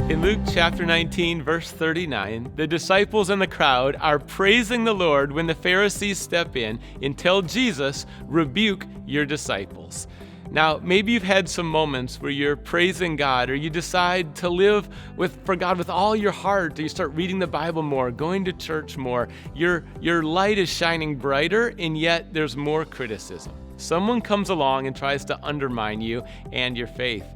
In Luke chapter 19, verse 39, the disciples and the crowd are praising the Lord when the Pharisees step in and tell Jesus, "Rebuke your disciples." Now, maybe you've had some moments where you're praising God, or you decide to live for God with all your heart, or you start reading the Bible more, going to church more. Your light is shining brighter, and yet there's more criticism. Someone comes along and tries to undermine you and your faith.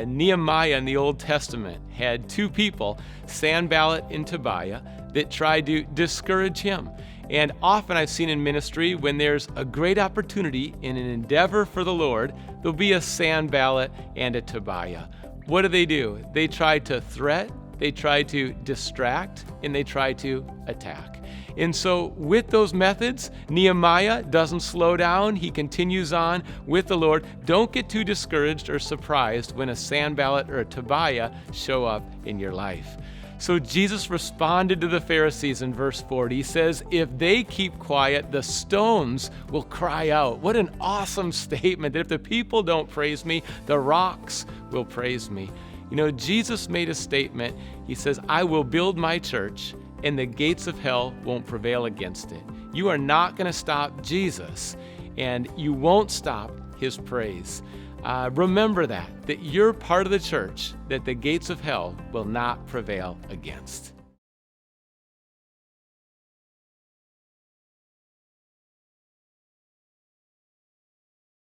Nehemiah in the Old Testament had two people, Sanballat and Tobiah, that tried to discourage him. And often I've seen in ministry, when there's a great opportunity in an endeavor for the Lord, there'll be a Sanballat and a Tobiah. What do? They try to threat, they try to distract, and they try to attack. And so with those methods, Nehemiah doesn't slow down. He continues on with the Lord. Don't get too discouraged or surprised when a Sanballat or a Tobiah show up in your life. So Jesus responded to the Pharisees in verse 40. He says, if they keep quiet, the stones will cry out. What an awesome statement, that if the people don't praise me, the rocks will praise me. You know, Jesus made a statement. He says, I will build my church, and the gates of hell won't prevail against it. You are not going to stop Jesus, and you won't stop his praise. Remember that you're part of the church that the gates of hell will not prevail against.